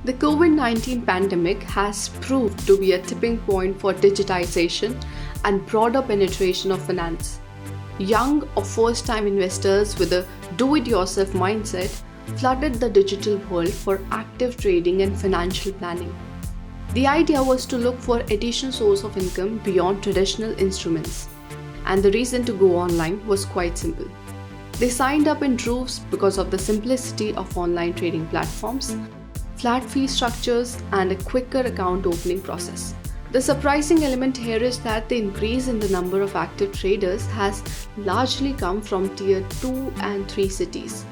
The COVID-19 pandemic has proved to be a tipping point for digitization and broader penetration of finance. Young or first-time investors with a do-it-yourself mindset flooded the digital world for active trading and financial planning. The idea was to look for additional source of income beyond traditional instruments, and the reason to go online was quite simple. They signed up in droves because of the simplicity of online trading platforms, flat fee structures, and a quicker account opening process. The surprising element here is that the increase in the number of active traders has largely come from Tier 2 and 3 cities,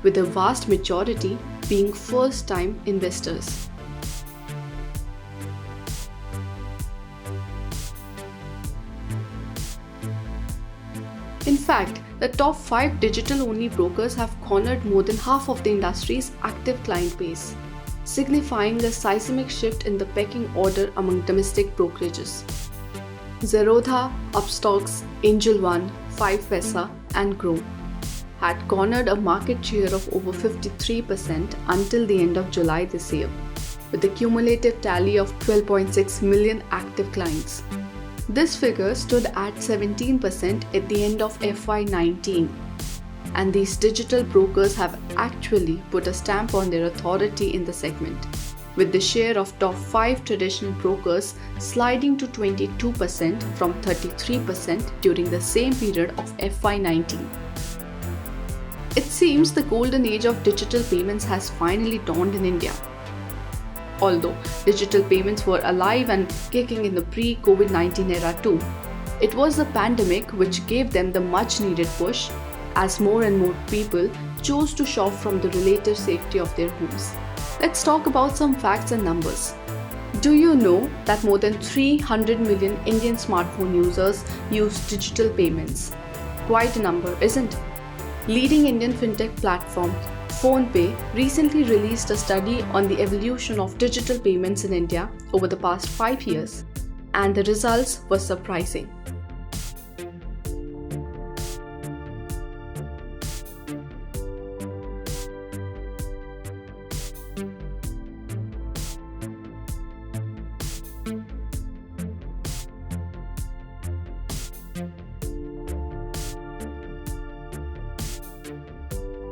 with the vast majority being first-time investors. In fact, the top 5 digital-only brokers have cornered more than half of the industry's active client base, signifying a seismic shift in the pecking order among domestic brokerages. Zerodha, Upstox, Angel One, 5paisa, and Groww had cornered a market share of over 53% until the end of July this year, with a cumulative tally of 12.6 million active clients. This figure stood at 17% at the end of FY19, and these digital brokers have actually put a stamp on their authority in the segment, with the share of top 5 traditional brokers sliding to 22% from 33% during the same period of FY19. It seems the golden age of digital payments has finally dawned in India. Although digital payments were alive and kicking in the pre-COVID-19 era too, it was the pandemic which gave them the much-needed push, as more and more people chose to shop from the relative safety of their homes. Let's talk about some facts and numbers. Do you know that more than 300 million Indian smartphone users use digital payments? Quite a number, isn't it? Leading Indian fintech platform PhonePe recently released a study on the evolution of digital payments in India over the past 5 years, and the results were surprising.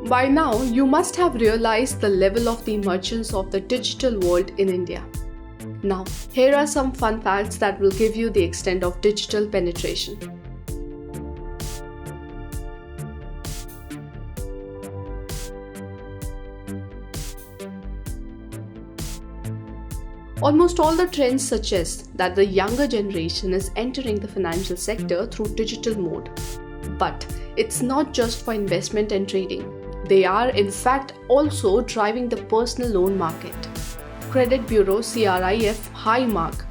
By now, you must have realized the level of the emergence of the digital world in India. Now, here are some fun facts that will give you the extent of digital penetration. Almost all the trends suggest that the younger generation is entering the financial sector through digital mode. But it's not just for investment and trading. They are in fact also driving the personal loan market. Credit bureau CRIF Highmark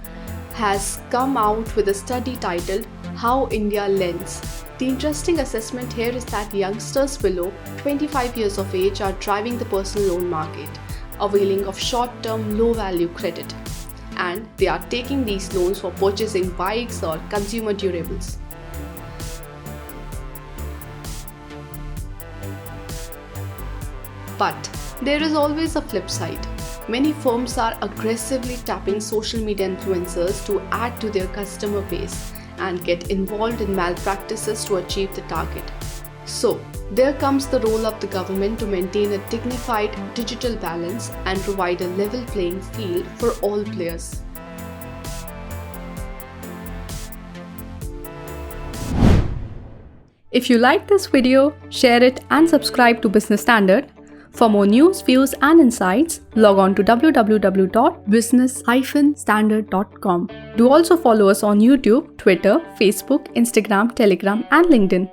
has come out with a study titled How India Lends. The interesting assessment here is that youngsters below 25 years of age are driving the personal loan market, availing of short-term low-value credit, and they are taking these loans for purchasing bikes or consumer durables. But there is always a flip side. Many firms are aggressively tapping social media influencers to add to their customer base and get involved in malpractices to achieve the target. So, there comes the role of the government to maintain a dignified digital balance and provide a level playing field for all players. If you like this video, share it and subscribe to Business Standard. For more news, views and insights, log on to www.business-standard.com. Do also follow us on YouTube, Twitter, Facebook, Instagram, Telegram and LinkedIn.